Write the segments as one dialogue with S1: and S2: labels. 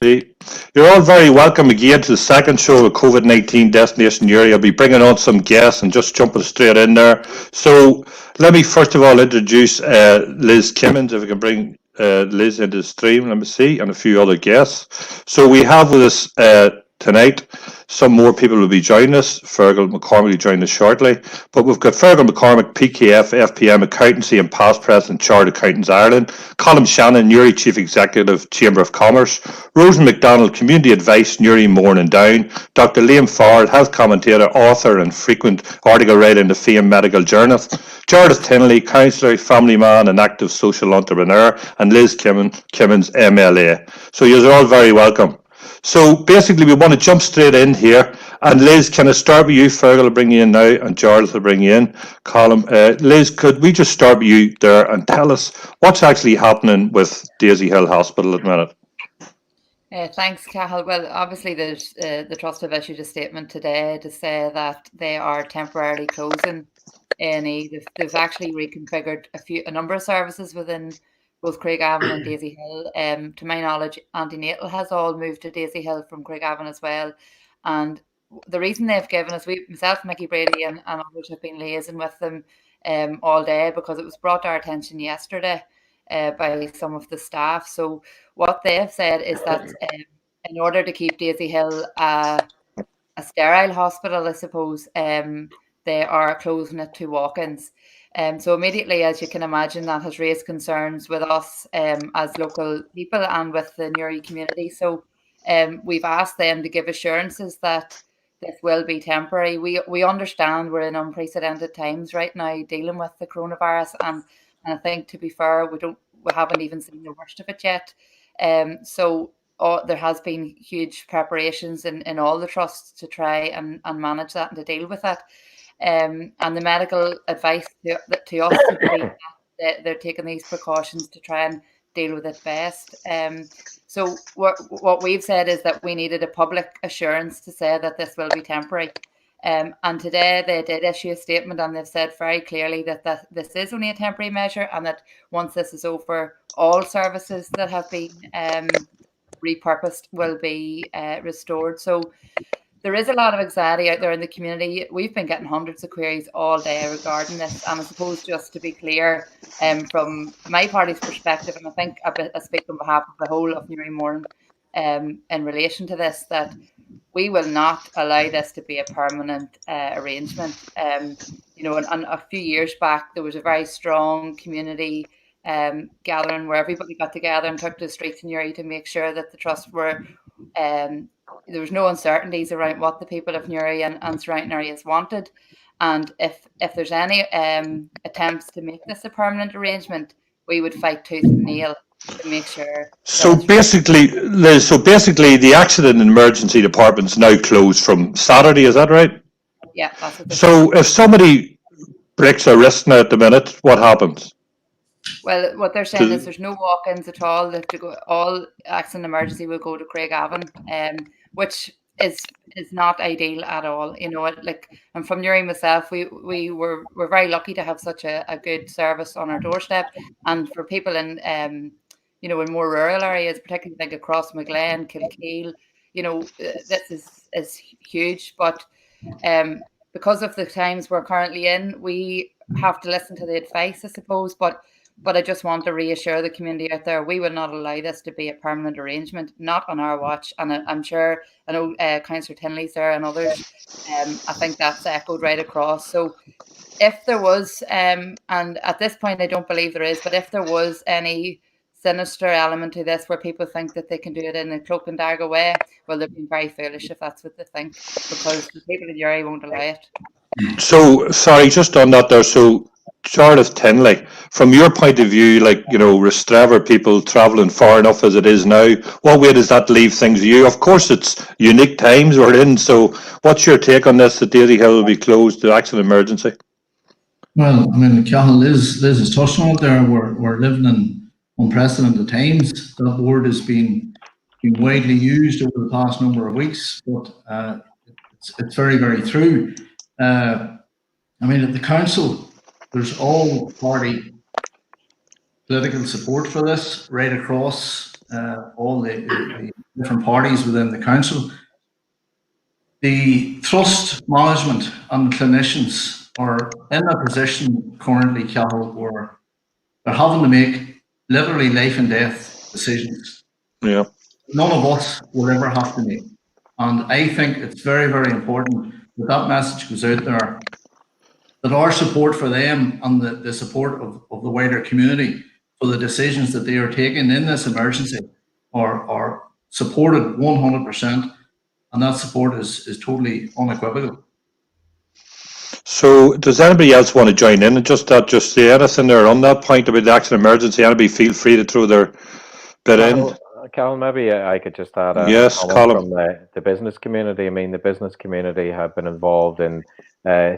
S1: Hey, you're all very welcome again to the second show of COVID-19 Destination Newry. I'll be bringing on some guests and just jumping straight in there. So let me first of all introduce Liz Kimmins, if we can bring Liz into the stream, let me see, and a few other guests. So we have with us tonight, some more people will be joining us. Fergal McCormick will join us shortly. But we've got Fergal McCormick, PKF, FPM Accountancy and past president, Chartered Accountants Ireland. Colin Shannon, Newry Chief Executive, Chamber of Commerce. Rosen McDonald, Community Advice, Newry, Mourne and Down. Dr. Liam Ford, Health Commentator, author and frequent article writer in the Fame Medical Journal. Jarlath Tinley, Councillor, Family Man and active social entrepreneur. And Liz Kimmins, MLA. So you're all very welcome. So basically, we want to jump straight in here. And Liz, can I start with you? Fergal will bring you in now, and Jarlath will bring you in. Colin, Liz, could we just start with you there and tell us what's actually happening with Daisy Hill Hospital at the minute?
S2: Thanks, Cathal. Well, obviously, the Trust have issued a statement today to say that they are temporarily closing A&E. They've actually reconfigured a number of services within both Craigavon and Daisy Hill. To my knowledge, antenatal has all moved to Daisy Hill from Craigavon as well. And the reason they've given us, myself, Mickey Brady, and others have been liaising with them all day, because it was brought to our attention yesterday by some of the staff. So what they have said is that in order to keep Daisy Hill a sterile hospital, I suppose, they are closing it to walk-ins. So immediately, as you can imagine, that has raised concerns with us as local people and with the Newry community. So we've asked them to give assurances that this will be temporary. We understand we're in unprecedented times right now dealing with the coronavirus, and I think, to be fair, we haven't even seen the worst of it yet. So there has been huge preparations in all the trusts to try and manage that and to deal with that. And the medical advice to us would be that they're taking these precautions to try and deal with it best. So what we've said is that we needed a public assurance to say that this will be temporary. And today they did issue a statement, and they've said very clearly that this is only a temporary measure, and that once this is over, all services that have been repurposed will be restored. So there is a lot of anxiety out there in the community. We've been getting hundreds of queries all day regarding this. And I suppose, just to be clear, from my party's perspective, and I think I speak on behalf of the whole of Newry Mourne in relation to this, that we will not allow this to be a permanent arrangement. You know, and a few years back, there was a very strong community gathering where everybody got together and took to the streets in Newry to make sure that the trust were there was no uncertainties around what the people of Newry and surrounding areas wanted. And if there's any attempts to make this a permanent arrangement, we would fight tooth and nail to make sure.
S1: So basically, Liz, the accident and emergency department's now closed from Saturday, is that right?
S2: Yeah, that's what.
S1: So if somebody breaks their wrist now at the minute, what happens?
S2: Well, what they're saying is there's no walk-ins at all. That all accident emergency will go to Craigavon, which is not ideal at all. You know, like, I'm from Newry myself. We're very lucky to have such a good service on our doorstep, and for people in you know, in more rural areas, particularly think across McGlen, Kilkeel, you know, this is huge. But because of the times we're currently in, we have to listen to the advice, I suppose. But I just want to reassure the community out there, we will not allow this to be a permanent arrangement, not on our watch. And I'm sure, I know Councillor Tinley's there and others, I think that's echoed right across. So if there was, and at this point I don't believe there is, but if there was any sinister element to this where people think that they can do it in a cloak and dagger way, well, they've been very foolish if that's what they think, because the people in Newry won't allow it.
S1: So, sorry, just on that there, so Jarlath Tinley, from your point of view, like, you know, Restraver people travelling far enough as it is now, what way does that leave things for you? Of course, it's unique times we're in, so what's your take on this, that Daisy Hill will be closed, the accident emergency?
S3: Well, I mean, Cathal, Liz has touched on it there. We're living in unprecedented times. That word has been widely used over the past number of weeks, but it's very, very true. I mean, at the council, there's all party political support for this right across all the different parties within the council. The trust management and clinicians are in a position currently, Cathal, where they're having to make literally life and death decisions.
S1: Yeah.
S3: None of us will ever have to make. And I think it's very, very important that that message goes out there, that our support for them and the support of the wider community for the decisions that they are taking in this emergency are supported 100%, and that support is totally unequivocal.
S1: So does anybody else want to join in and just say anything there on that point about the accident emergency? Anybody feel free to throw their bit in?
S4: Cal, maybe I could just add a
S1: Yes,
S4: comment from the business community. I mean, the business community have been involved in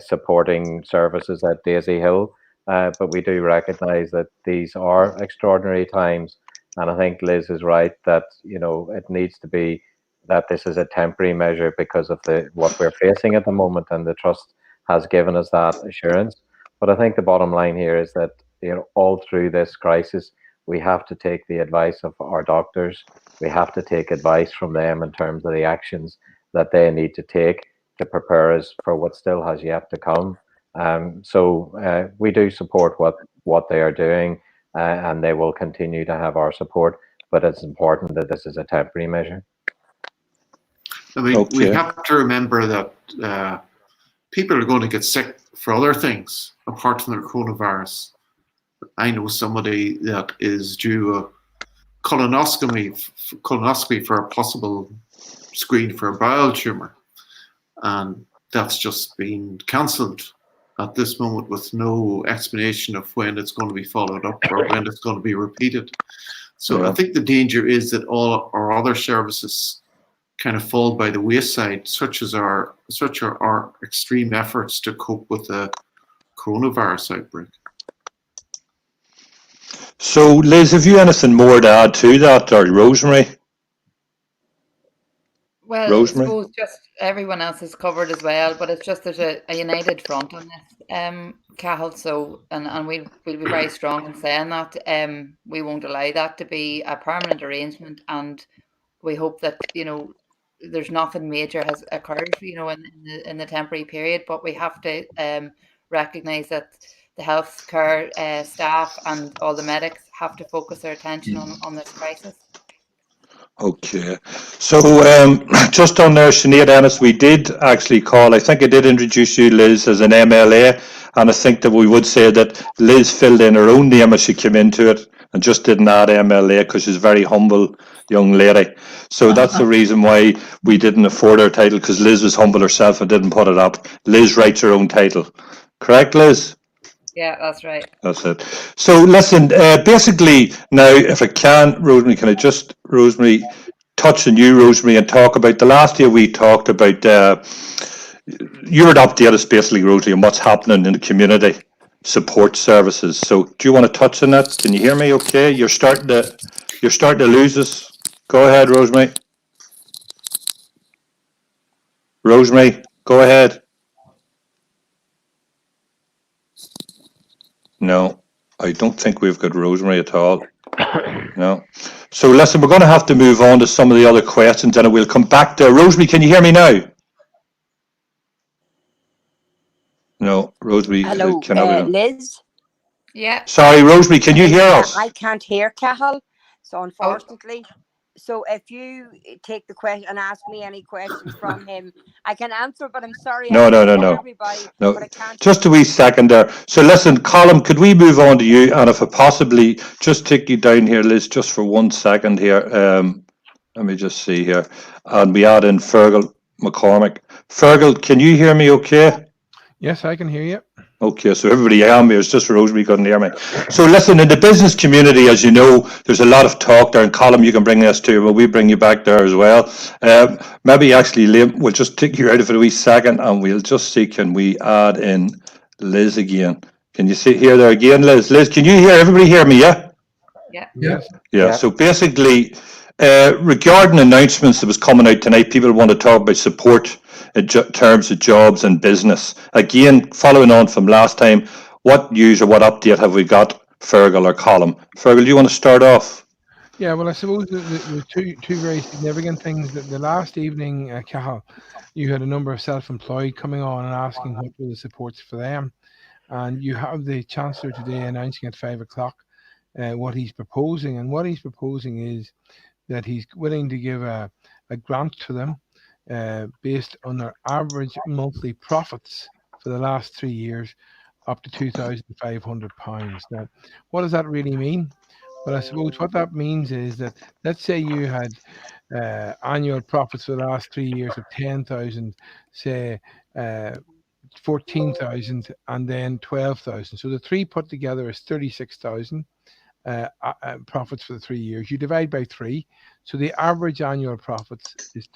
S4: supporting services at Daisy Hill, but we do recognise that these are extraordinary times, and I think Liz is right that it needs to be that this is a temporary measure because of what we're facing at the moment, and the trust has given us that assurance. But I think the bottom line here is that all through this crisis, we have to take the advice of our doctors. We have to take advice from them in terms of the actions that they need to take to prepare us for what still has yet to come. So we do support what they are doing, and they will continue to have our support. But it's important that this is a temporary measure.
S5: I mean, we have to remember that people are going to get sick for other things apart from the coronavirus. I know somebody that is due a colonoscopy for a possible screen for a bowel tumor, and that's just been cancelled at this moment with no explanation of when it's going to be followed up or when it's going to be repeated. So I think the danger is that all our other services kind of fall by the wayside, such are our extreme efforts to cope with the coronavirus outbreak.
S1: So, Liz, have you anything more to add to that, or Rosemary?
S2: Well,
S1: Rosemary?
S2: I suppose just everyone else is covered as well, but it's just there's a united front on this, Cathal. So, and we'll be very strong in saying that. We won't allow that to be a permanent arrangement, and we hope that there's nothing major has occurred, in the temporary period. But we have to recognise that the healthcare staff and all the medics have to focus their attention on this crisis.
S1: Okay. So just on there, Sinead Ennis, we did actually call, I think I did introduce you, Liz, as an MLA, and I think that we would say that Liz filled in her own name as she came into it and just didn't add MLA because she's a very humble young lady. So that's the reason why we didn't afford her title, because Liz was humble herself and didn't put it up. Liz writes her own title. Correct, Liz?
S2: Yeah, that's right.
S1: That's it. So listen, basically now, if I can, Rosemary, can I just, Rosemary, touch on you, Rosemary, and talk about the last year we talked about, you were to update us basically, Rosemary, on what's happening in the community support services. So do you want to touch on that? Can you hear me okay? You're starting to lose us. Go ahead, Rosemary. Rosemary, go ahead. No, I don't think we've got Rosemary at all. No. So listen, we're going to have to move on to some of the other questions, and we'll come back to Rosemary. Can you hear me now? No, Rosemary.
S6: Hello, Liz.
S2: Yeah.
S1: Sorry, Rosemary, can you hear us?
S6: I can't hear Cathal, so unfortunately. So if you take the question and ask me any questions from him, I can answer, but I'm sorry.
S1: No.
S6: Everybody,
S1: no.
S6: But I can't.
S1: Just a wee second there. So listen, Colin, could we move on to you? And if I possibly just take you down here, Liz, just for 1 second here. Let me just see here. And we add in Fergal McCormick. Fergal, can you hear me okay?
S7: Yes, I can hear you.
S1: Okay, so everybody around me, it's just Rosemary couldn't hear me. So listen, in the business community, as you know, there's a lot of talk there, and Colin, you can bring us to, but we bring you back there as well. Maybe actually, Liam, we'll just take you out of it a wee second, and we'll just see, can we add in Liz again? Can you see here there again, Liz? Liz, can you hear, everybody hear me, yeah? Yeah, so basically, regarding announcements that was coming out tonight, people want to talk about support in terms of jobs and business. Again, following on from last time, what news or what update have we got, Fergal or Colin? Fergal, do you want to start off?
S7: Yeah, well, I suppose the two very significant things that the last evening, Cathal, you had a number of self-employed coming on and asking what were the supports for them, and you have the Chancellor today announcing at 5 o'clock what he's proposing, and what he's proposing is that he's willing to give a grant to them based on their average monthly profits for the last 3 years, up to £2,500. Now, what does that really mean? Well, I suppose what that means is that, let's say you had annual profits for the last 3 years of 10,000, say 14,000, and then 12,000. So the three put together is 36,000 profits for the 3 years. You divide by 3, so the average annual profits is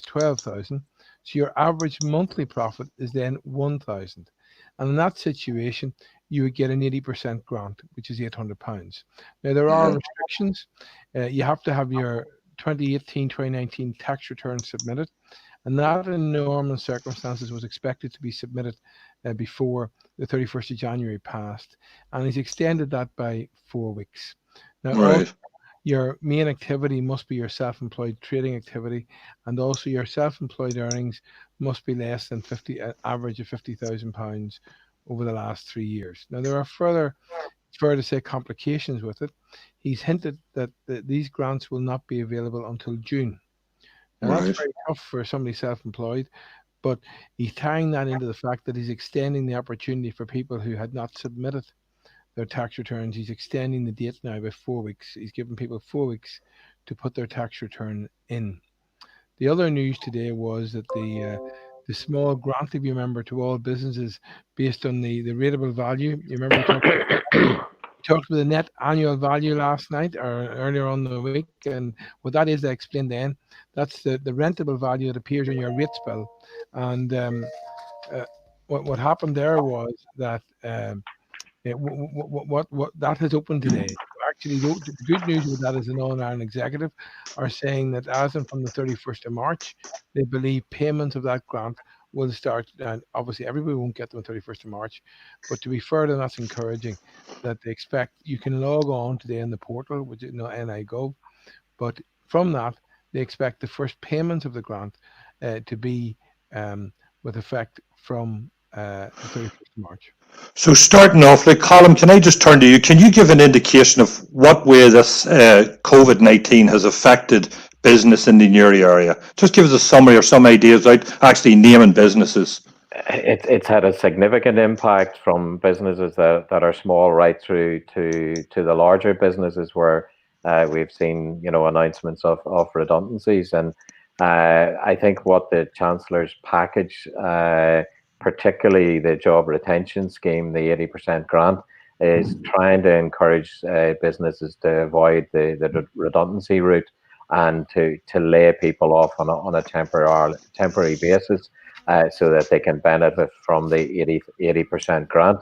S7: 12,000. So your average monthly profit is then 1,000. And in that situation, you would get an 80% grant, which is £800. Now, there are restrictions. You have to have your 2018-2019 tax return submitted, and that in normal circumstances was expected to be submitted before the 31st of January passed, and he's extended that by 4 weeks. Now,
S1: Right.
S7: your main activity must be your self-employed trading activity, and also your self-employed earnings must be less than an average of £50,000 over the last 3 years. Now, there are further, it's fair to say, complications with it. He's hinted that these grants will not be available until June. Now,
S1: Right.
S7: that's very tough for somebody self-employed, but he's tying that into the fact that he's extending the opportunity for people who had not submitted their tax returns. He's extending the date now by 4 weeks. He's giving people 4 weeks to put their tax return in. The other news today was that the small grant, if you remember, to all businesses based on the rateable value. You remember we talked about the net annual value last night or earlier on the week, and what that is, I explained then, that's the rentable value that appears on your rates bill. And what happened there was that what that has opened today. Actually, the good news with that is the Northern Ireland Executive are saying that as and from the 31st of March, they believe payments of that grant will start. And obviously, everybody won't get them on 31st of March, but to be fair, then that's encouraging that they expect you can log on today in the portal, which is NI.gov, but from that, they expect the first payments of the grant to be with effect from the 31st of March.
S1: So starting off, like Colin, can I just turn to you? Can you give an indication of what way this COVID-19 has affected business in the Newry area? Just give us a summary or some ideas without actually naming businesses.
S4: It's had a significant impact from businesses that are small right through to the larger businesses where we've seen, announcements of redundancies. And I think what the Chancellor's package, particularly the job retention scheme, the 80% grant, is trying to encourage businesses to avoid the redundancy route and to lay people off on a temporary basis so that they can benefit from the 80% grant.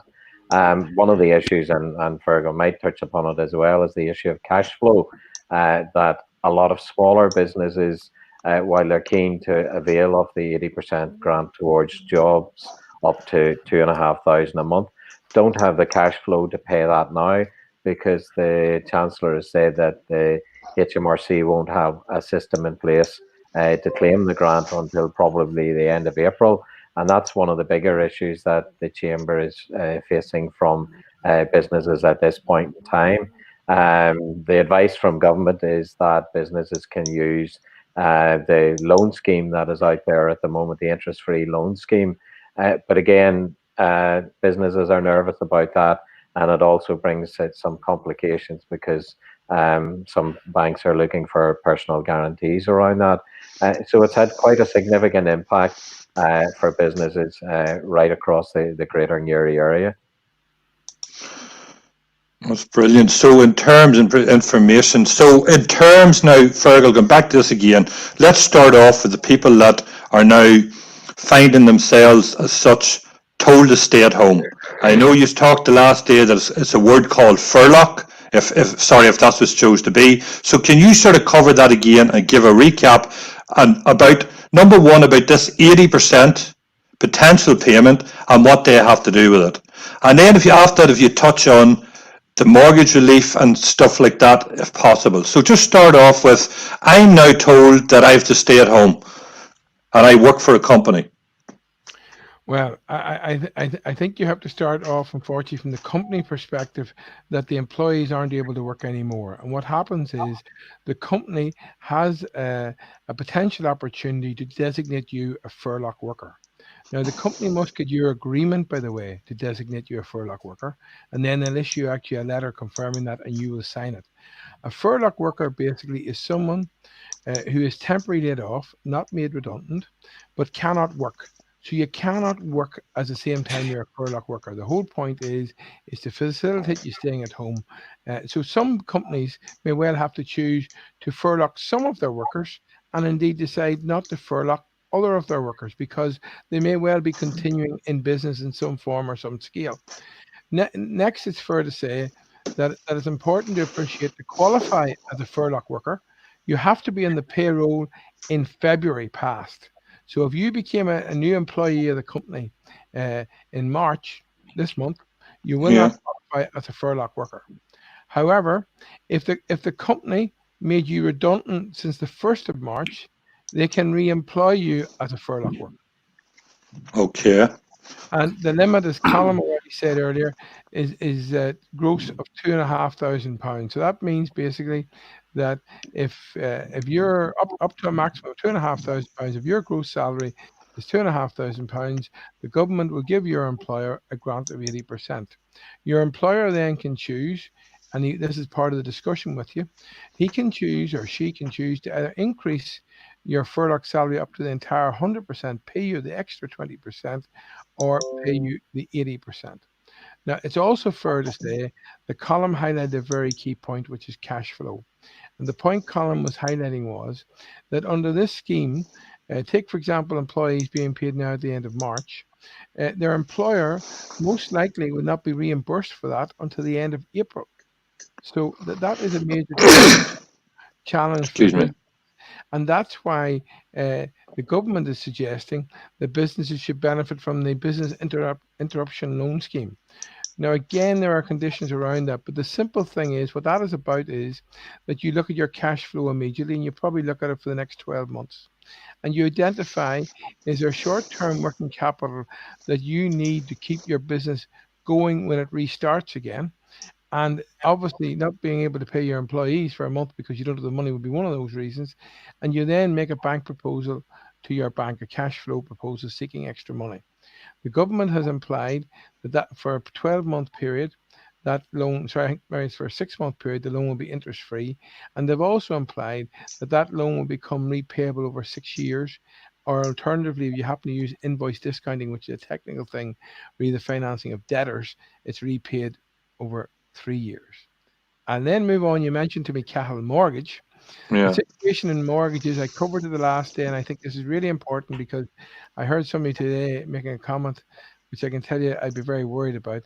S4: One of the issues, and Fergal might touch upon it as well, is the issue of cash flow, that a lot of smaller businesses, while they're keen to avail of the 80% grant towards jobs up to 2,500 a month, don't have the cash flow to pay that now, because the Chancellor has said that the HMRC won't have a system in place to claim the grant until probably the end of April. And that's one of the bigger issues that the Chamber is facing from businesses at this point in time. The advice from government is that businesses can use the loan scheme that is out there at the moment, the interest-free loan scheme. But again, businesses are nervous about that, and it also brings some complications because some banks are looking for personal guarantees around that. So it's had quite a significant impact for businesses right across the greater Newry area.
S1: That's brilliant. So in terms of information, so in terms now, Fergal, going back to this again, let's start off with the people that are now finding themselves as such told to stay at home. I know you talked the last day that it's a word called furlough, if that's what chose to be. So can you sort of cover that again and give a recap and about, number one, about this 80% potential payment and what they have to do with it. And then if you touch on the mortgage relief and stuff like that, if possible. So just start off with, I'm now told that I have to stay at home and I work for a company.
S7: Well, I think you have to start off, unfortunately, from the company perspective that the employees aren't able to work anymore. And what happens is the company has a potential opportunity to designate you a furlough worker. Now, the company must get your agreement, by the way, to designate you a furlough worker, and then they'll issue actually a letter confirming that, and you will sign it. A furlough worker basically is someone who is temporarily laid off, not made redundant, but cannot work. So you cannot work at the same time you're a furlough worker. The whole point is to facilitate you staying at home. So some companies may well have to choose to furlough some of their workers and indeed decide not to furlough other of their workers because they may well be continuing in business in some form or some scale. Next, it's fair to say that it's important to appreciate to qualify as a furlough worker, you have to be on the payroll in February past. So if you became a new employee of the company in March this month, you will
S1: Yeah.
S7: not qualify as a furlough worker. However, if the company made you redundant since the 1st of March, they can re-employ you as a furlough worker.
S1: Okay.
S7: And the limit, as Callum already said earlier, is gross of £2,500. So that means basically that if you're up to a maximum of £2,500, if your gross salary is £2,500, the government will give your employer a grant of 80%. Your employer then can choose, and this is part of the discussion with you, he can choose or she can choose to either increase your furlough salary up to the entire 100%, pay you the extra 20%, or pay you the 80%. Now, it's also fair to say the column highlighted a very key point, which is cash flow. And the point column was highlighting was that under this scheme, take, for example, employees being paid now at the end of March, their employer most likely would not be reimbursed for that until the end of April. So that is a major challenge for
S1: Excuse me.
S7: business. And that's why the government is suggesting that businesses should benefit from the business interruption loan scheme. Now, again, there are conditions around that, but the simple thing is what that is about is that you look at your cash flow immediately and you probably look at it for the next 12 months. And you identify, is there short-term working capital that you need to keep your business going when it restarts again? And obviously, not being able to pay your employees for a month because you don't have the money would be one of those reasons. And you then make a bank proposal to your bank, a cash flow proposal seeking extra money. The government has implied that for a 12-month period, that loan, sorry, I think it's for a 6-month period, the loan will be interest free. And they've also implied that loan will become repayable over 6 years. Or alternatively, if you happen to use invoice discounting, which is a technical thing, re the financing of debtors, it's repaid over 3 years. And then move on, you mentioned to me Cahill mortgage.
S1: Yeah.
S7: The situation in mortgages, I covered it the last day, and I think this is really important because I heard somebody today making a comment, which I can tell you I'd be very worried about.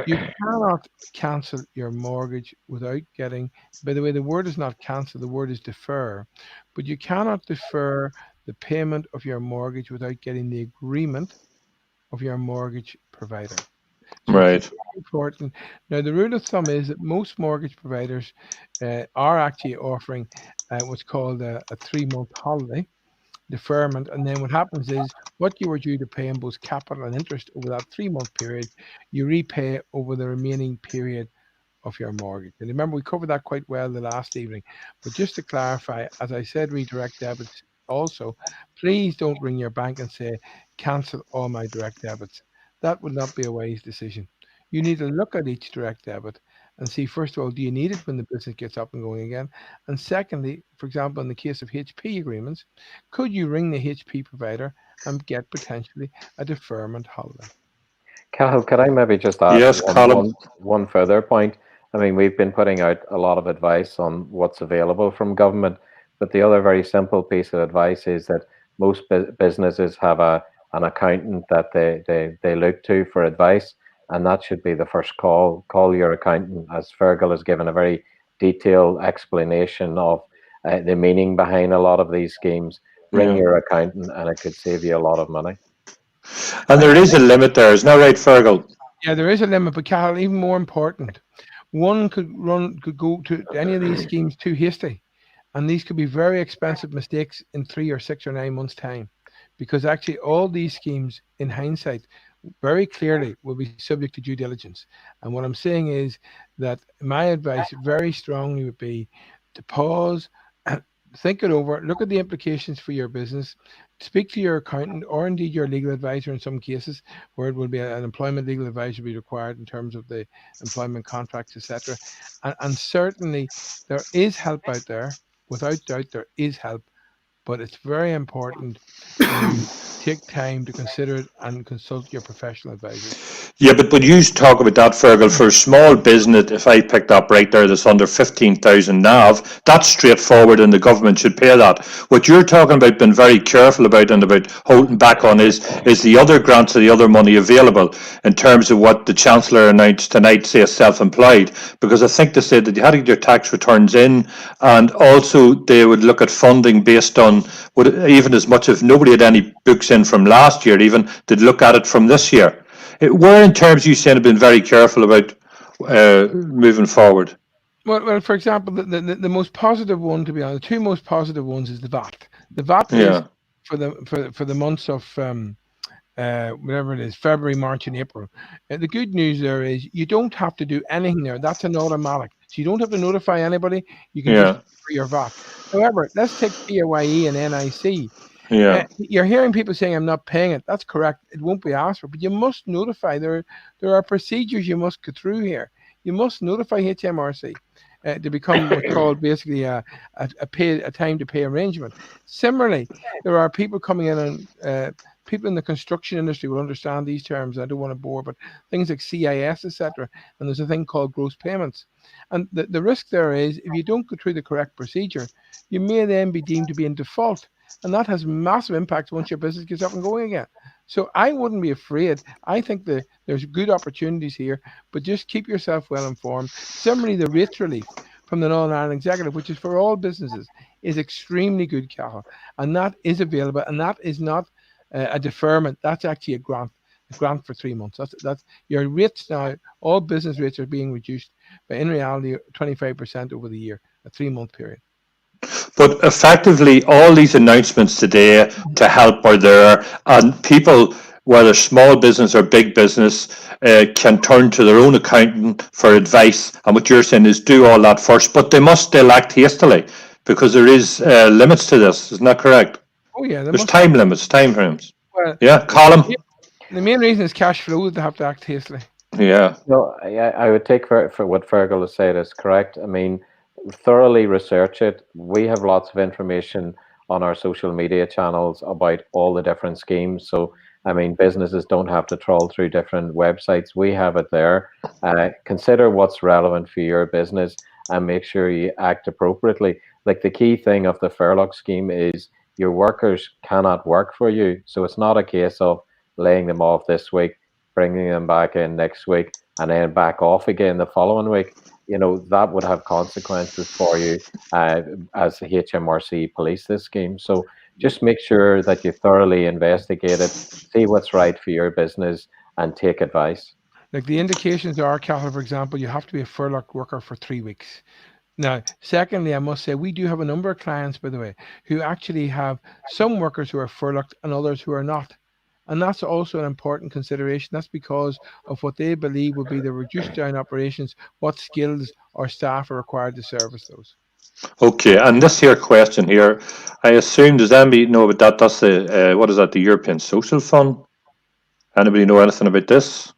S7: You cannot cancel your mortgage without getting, by the way, the word is not cancel, the word is defer, but you cannot defer the payment of your mortgage without getting the agreement of your mortgage provider. So it's
S1: Right.
S7: very important. Now, the rule of thumb is that most mortgage providers are actually offering what's called a 3-month holiday deferment. And then what happens is what you were due to pay in both capital and interest over that 3-month period, you repay over the remaining period of your mortgage. And remember, we covered that quite well the last evening. But just to clarify, as I said, redirect debits also, please don't ring your bank and say, cancel all my direct debits. That would not be a wise decision. You need to look at each direct debit and see, first of all, do you need it when the business gets up and going again? And secondly, for example, in the case of HP agreements, could you ring the HP provider and get potentially a deferment holiday?
S4: Cahill, could I maybe just add
S1: Yes, Colin.
S4: one further point? I mean, we've been putting out a lot of advice on what's available from government, but the other very simple piece of advice is that most businesses have an accountant that they look to for advice, and that should be the first call. Call your accountant, as Fergal has given a very detailed explanation of the meaning behind a lot of these schemes. Ring
S1: Yeah.
S4: your accountant, and it could save you a lot of money.
S1: And there is a limit there, isn't that right, Fergal?
S7: Yeah, there is a limit, but Carol, even more important, one could go to any of these schemes too hasty, and these could be very expensive mistakes in 3 or 6 or 9 months' time, because actually all these schemes, in hindsight, very clearly will be subject to due diligence. And what I'm saying is that my advice very strongly would be to pause, think it over, look at the implications for your business, speak to your accountant or indeed your legal advisor in some cases where it will be an employment legal advisor be required in terms of the employment contracts, etc. And certainly there is help out there. Without doubt, there is help, but it's very important you take time to consider it and consult your professional advisors.
S1: Yeah, but when you talk about that, Fergal, for a small business, if I picked up right there, that's under 15,000 NAV, that's straightforward and the government should pay that. What you're talking about, being very careful about and about holding back on is the other grants or the other money available in terms of what the Chancellor announced tonight, say, as self-employed, because I think they said that you had to get your tax returns in, and also they would look at funding based on even as much if nobody had any books in from last year, even they'd look at it from this year. Where, in terms, you said have been very careful about moving forward?
S7: Well, for example, the most positive one, to be honest, the two most positive ones is the VAT. The VAT is
S1: Yeah,
S7: for the months of whatever it is, February, March, and April. The good news there is you don't have to do anything there. That's an automatic. So you don't have to notify anybody. You can just
S1: yeah,
S7: for your VAT. However, let's take PAYE and NIC.
S1: yeah.
S7: You're hearing people saying I'm not paying it. That's correct. It won't be asked for, but you must notify. There are procedures you must go through here. You must notify HMRC to become what's called basically a time to pay arrangement. Similarly, there are people coming in and people in the construction industry will understand these terms. I don't want to bore, but things like CIS, etc. And there's a thing called gross payments. And the risk there is if you don't go through the correct procedure, you may then be deemed to be in default. And that has massive impacts once your business gets up and going again. So I wouldn't be afraid. I think there's good opportunities here, but just keep yourself well informed. Similarly, the rates relief from the Northern Ireland Executive, which is for all businesses, is extremely good, Cathal, and that is available, and that is not a deferment. That's actually a grant for 3 months. That's your rates now. All business rates are being reduced by, in reality, 25% over the year, a 3-month period.
S1: But effectively, all these announcements today to help are there, and people, whether small business or big business, can turn to their own accountant for advice. And what you're saying is do all that first, but they must still act hastily because there is limits to this. Isn't that correct?
S7: Oh yeah,
S1: There's time limits, time frames.
S7: Well,
S1: Yeah, Colin.
S7: the main reason is cash flow. They have to act hastily.
S1: Yeah.
S4: No, I would take for what Fergal has said is correct. I mean, thoroughly research it. We have lots of information on our social media channels about all the different schemes. So, I mean, businesses don't have to trawl through different websites. We have it there. Consider what's relevant for your business and make sure you act appropriately. Like the key thing of the furlough scheme is your workers cannot work for you. So it's not a case of laying them off this week, bringing them back in next week, and then back off again the following week. You know, that would have consequences for you as the HMRC police this scheme. So just make sure that you thoroughly investigate it, see what's right for your business, and take advice.
S7: Like the indications are, Cathal, for example, you have to be a furlough worker for 3 weeks. Now, secondly, I must say we do have a number of clients, by the way, who actually have some workers who are furloughed and others who are not. And that's also an important consideration. That's because of what they believe will be the reduced down operations, what skills or staff are required to service those.
S1: Okay, and this here question here, I assume, does anybody know about that? That's the, what is that, the European Social Fund? Anybody know anything about this?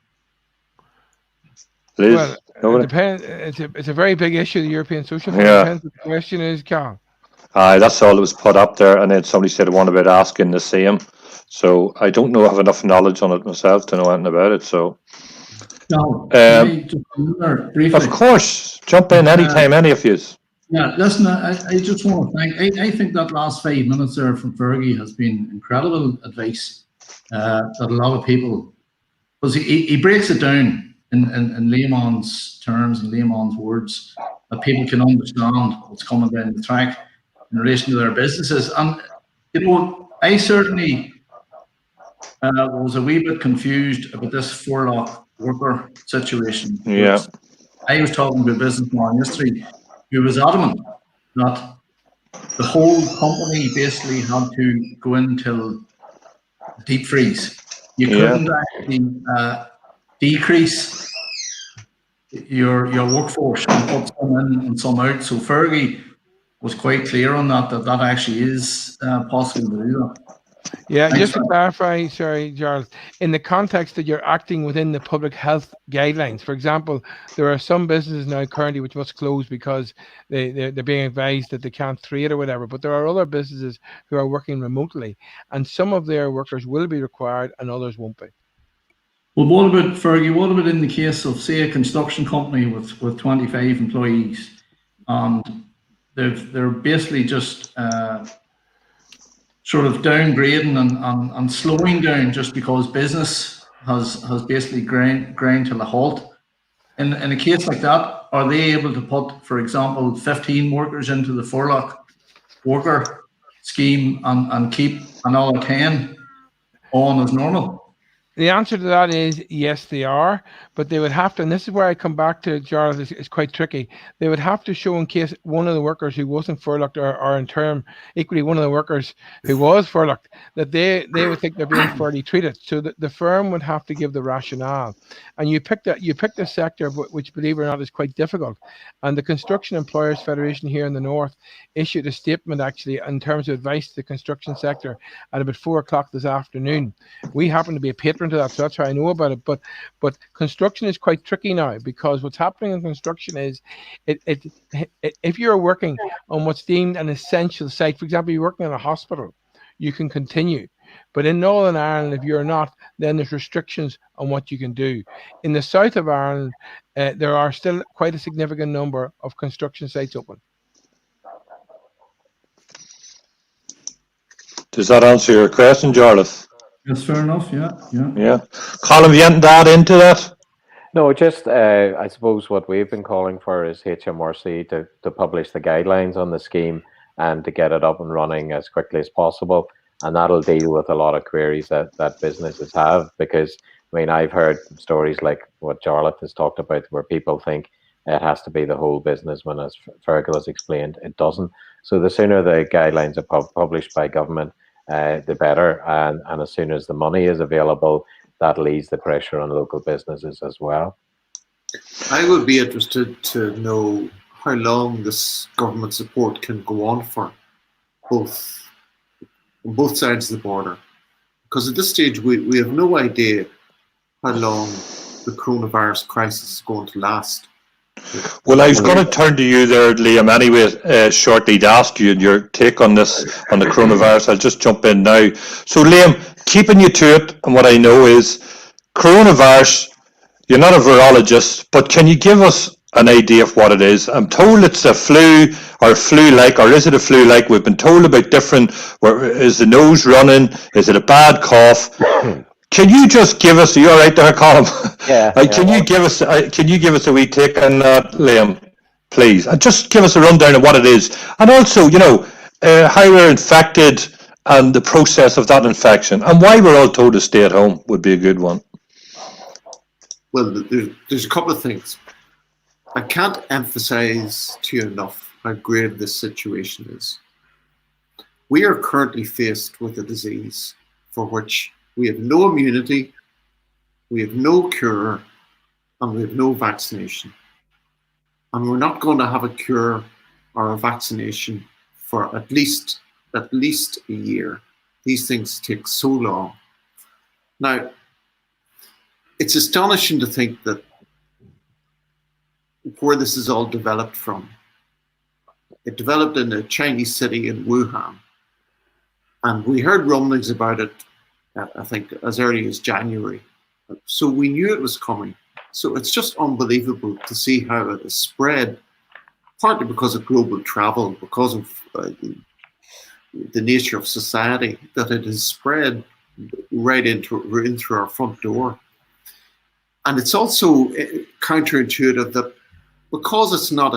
S1: Liz?
S7: Well, it depends. It's a very big issue, the European Social Fund.
S1: Yeah.
S7: Depends what the question is, Carl.
S1: That's all that was put up there, and then somebody said one about asking the same. So I don't know, I have enough knowledge on it myself to know anything about it. So,
S3: No, briefly.
S1: of course, jump in anytime, any of you.
S3: Yeah, listen, I just want to thank, I think that last 5 minutes there from Fergie has been incredible advice that a lot of people, because he breaks it down in layman's terms and layman's words that people can understand what's coming down the track in relation to their businesses. And, you know, I certainly was a wee bit confused about this furlough worker situation.
S1: Yeah.
S3: I was talking to a businessman yesterday who was adamant that the whole company basically had to go into deep freeze. You couldn't actually decrease your workforce and put some in and some out. So Fergie was quite clear on that actually is possible to do that.
S7: Yeah,
S3: Thanks,
S7: just to clarify, sorry, Charles, in the context that you're acting within the public health guidelines. For example, there are some businesses now currently which must close because they're being advised that they can't trade or whatever, but there are other businesses who are working remotely, and some of their workers will be required and others won't be.
S3: Well, what about, Fergie, what about in the case of, say, a construction company with 25 employees, and they're basically just sort of downgrading and slowing down just because business has basically ground to a halt? In a case like that, are they able to put, for example, 15 workers into the furlough worker scheme and keep another 10 on as normal?
S7: The answer to that is yes, they are, but they would have to, and this is where I come back to, Charles, it's quite tricky. They would have to show, in case one of the workers who wasn't furloughed or in term, equally one of the workers who was furloughed, that they would think they're being fairly treated. So the firm would have to give the rationale. And you picked a sector which, believe it or not, is quite difficult. And the Construction Employers Federation here in the North issued a statement actually in terms of advice to the construction sector at about 4 o'clock this afternoon. We happen to be a patron to that, so that's how I know about it. But construction is quite tricky now, because what's happening in construction is if you're working on what's deemed an essential site, for example, you're working in a hospital, you can continue. But in Northern Ireland, if you're not, then there's restrictions on what you can do. In the south of Ireland, there are still quite a significant number of construction sites open.
S1: Does that answer your question, Jarlath?
S3: That's fair enough, yeah.
S1: Colin, have you anything to add into that?
S4: No, just I suppose what we've been calling for is HMRC to publish the guidelines on the scheme and to get it up and running as quickly as possible. And that'll deal with a lot of queries that businesses have, because I mean, I've heard stories like what Jarlath has talked about, where people think it has to be the whole business, when, as Fergal has explained, it doesn't. So the sooner the guidelines are published by government, the better. And as soon as the money is available, that'll ease the pressure on local businesses as well.
S5: I would be interested to know how long this government support can go on for, on both sides of the border. Because at this stage, we have no idea how long the coronavirus crisis is going to last.
S1: Well, I was going to turn to you there, Liam, anyway, shortly to ask you your take on this, on the coronavirus. I'll just jump in now. So, Liam, keeping you to it, and what I know is coronavirus, you're not a virologist, but can you give us an idea of what it is? I'm told it's a flu or flu-like, or is it a flu-like? We've been told about different, is the nose running? Is it a bad cough? Can you just give us? Are you all right there, Colin?
S4: Yeah.
S1: Can you give us? Can you give us a wee take on that, Liam, please? And just give us a rundown of what it is, and also, you know, how we're infected and the process of that infection, and why we're all told to stay at home would be a good one.
S5: Well, there's a couple of things. I can't emphasize to you enough how grave this situation is. We are currently faced with a disease for which we have no immunity, we have no cure, and we have no vaccination. And we're not going to have a cure or a vaccination for at least a year. These things take so long. Now, it's astonishing to think that where this is all developed from. It developed in a Chinese city in Wuhan. And we heard rumblings about it, I think, as early as January. So we knew it was coming. So it's just unbelievable to see how it has spread, partly because of global travel, because of the nature of society, that it has spread right into our front door. And it's also counterintuitive that because it's not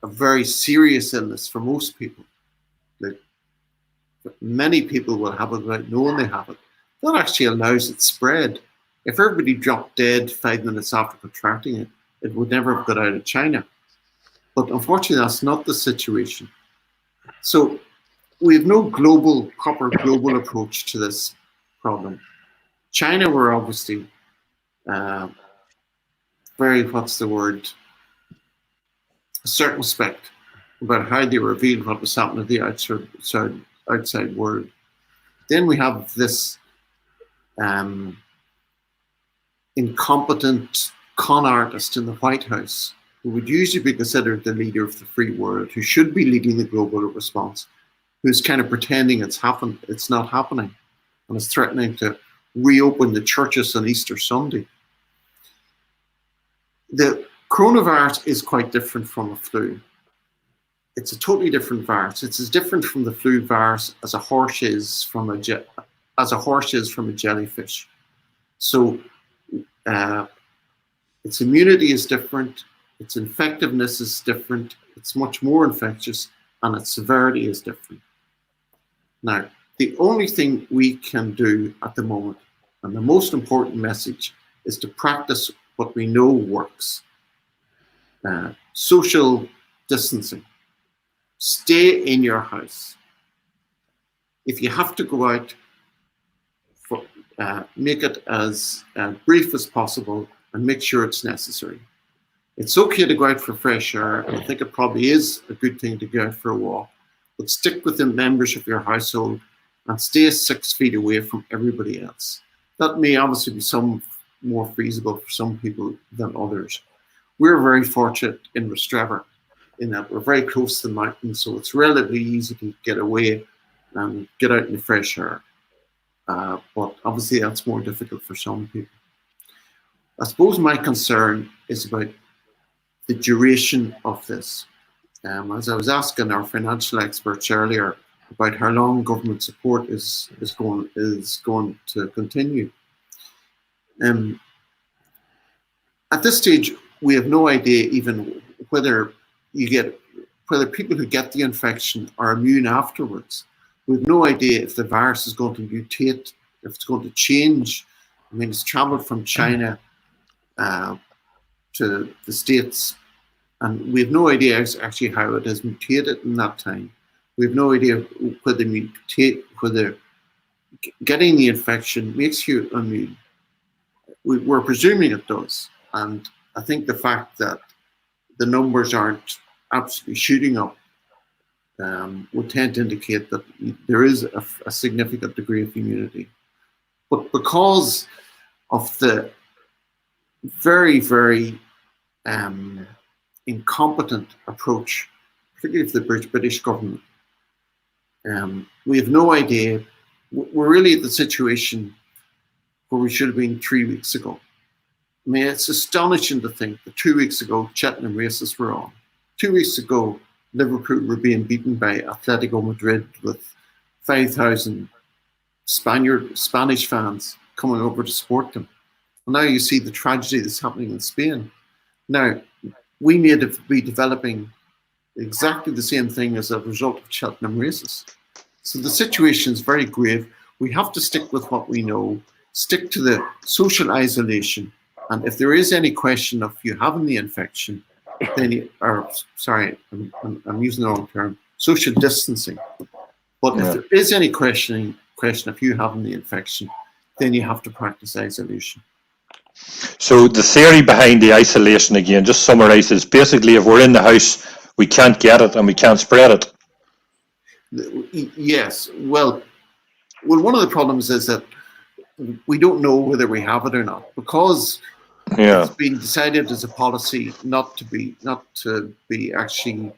S5: a very serious illness for most people, like many people will have it without knowing they have it, that actually allows it spread. If everybody dropped dead 5 minutes after contracting it, it would never have got out of China. But unfortunately, that's not the situation. So we have no proper global approach to this problem. China were obviously very, what's the word, circumspect about how they revealed what was happening to the outside world. Then we have this incompetent con artist in the White House, who would usually be considered the leader of the free world, who should be leading the global response, who's kind of pretending it's not happening, and is threatening to reopen the churches on Easter Sunday. The coronavirus is quite different from a flu. It's a totally different virus. It's as different from the flu virus as a horse is from a jellyfish. So its immunity is different, its infectiveness is different, it's much more infectious, and its severity is different. Now, the only thing we can do at the moment, and the most important message, is to practice what we know works. Social distancing. Stay in your house. If you have to go out, make it as brief as possible and make sure it's necessary. It's okay to go out for fresh air, and I think it probably is a good thing to go out for a walk, but stick with the members of your household and stay 6 feet away from everybody else. That may obviously be some more feasible for some people than others. We're very fortunate in Rostrevor in that we're very close to the mountains, so it's relatively easy to get away and get out in the fresh air. But obviously that's more difficult for some people. I suppose my concern is about the duration of this. As I was asking our financial experts earlier about how long government support is going to continue. At this stage, we have no idea even whether people who get the infection are immune afterwards. We have no idea if the virus is going to mutate, if it's going to change. I mean, it's traveled from China to the States, and we have no idea actually how it has mutated in that time. We have no idea whether getting the infection makes you immune. We're presuming it does, and I think the fact that the numbers aren't absolutely shooting up would tend to indicate that there is a significant degree of immunity. But because of the very, very incompetent approach, particularly of the British government, we have no idea. We're really at the situation where we should have been 3 weeks ago. I mean, it's astonishing to think that 2 weeks ago, Cheltenham races were on. 2 weeks ago, Liverpool were being beaten by Atletico Madrid with 5,000 Spanish fans coming over to support them. And now you see the tragedy that's happening in Spain. Now, we may be developing exactly the same thing as a result of Cheltenham races. So the situation is very grave. We have to stick with what we know, stick to the social isolation. And if there is any question of you having the infection, then I'm using the wrong term, social distancing. But if there is any question of you having the infection, then you have to practice isolation.
S1: So the theory behind the isolation, again, just summarizes, basically if we're in the house, we can't get it and we can't spread it.
S5: Yes. Well, one of the problems is that we don't know whether we have it or not, because it's been decided as a policy not to be actually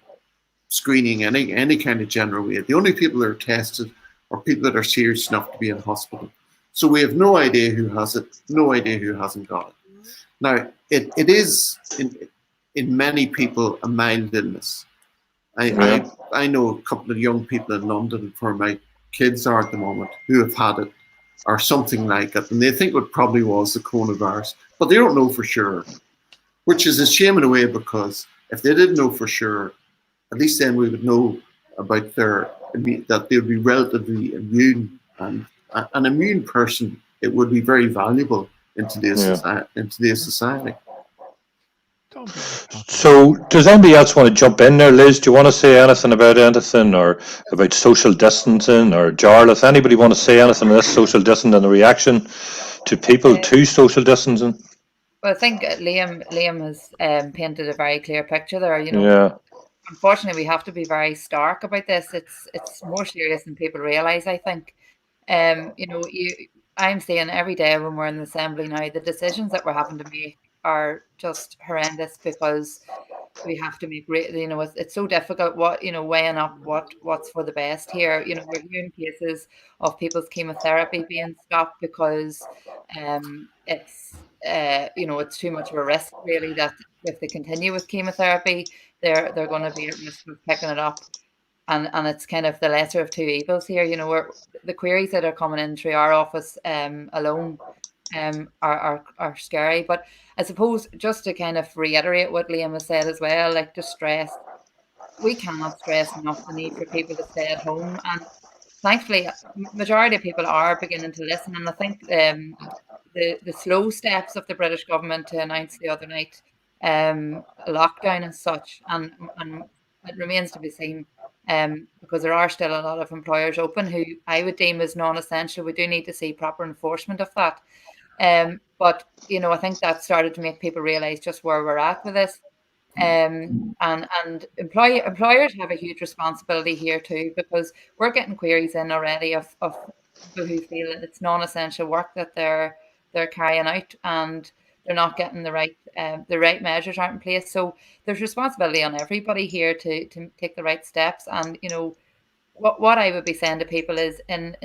S5: screening any kind of general way. The only people that are tested are people that are serious enough to be in hospital. So we have no idea who has it, no idea who hasn't got it. Now, it is in many people a mild illness. I know a couple of young people in London, where my kids are at the moment, who have had it or something like it, and they think it probably was the coronavirus, but they don't know for sure, which is a shame in a way, because if they did know for sure, at least then we would know about that they would be relatively immune, and an immune person, it would be very valuable in today's society.
S7: Don't be responsible.
S1: So, does anybody else want to jump in there? Liz, do you want to say anything about anything, or about social distancing, or Jarlath? Anybody want to say anything on this social distancing and the reaction to people to social distancing?
S2: Well, I think Liam has painted a very clear picture there.
S1: Yeah.
S2: Unfortunately, we have to be very stark about this. It's more serious than people realise, I think. I'm saying every day when we're in the assembly now, the decisions that we're having to make are just horrendous because we have to make it's so difficult weighing up what's for the best here. We're hearing cases of people's chemotherapy being stopped because it's too much of a risk really that if they continue with chemotherapy they're going to be at risk of picking it up, and it's kind of the lesser of two evils here. The queries that are coming in through our office alone are scary. But I suppose just to kind of reiterate what Liam has said as well, like to stress, we cannot stress enough the need for people to stay at home. And thankfully, majority of people are beginning to listen. And I think the slow steps of the British government to announce the other night a lockdown as such, and it remains to be seen. Because there are still a lot of employers open who I would deem as non-essential. We do need to see proper enforcement of that. But I think that started to make people realise just where we're at with this. And employers have a huge responsibility here too, because we're getting queries in already of people who feel that it's non-essential work that they're carrying out, and they're not getting the right measures aren't in place. So there's responsibility on everybody here to take the right steps. And what I would be saying to people is in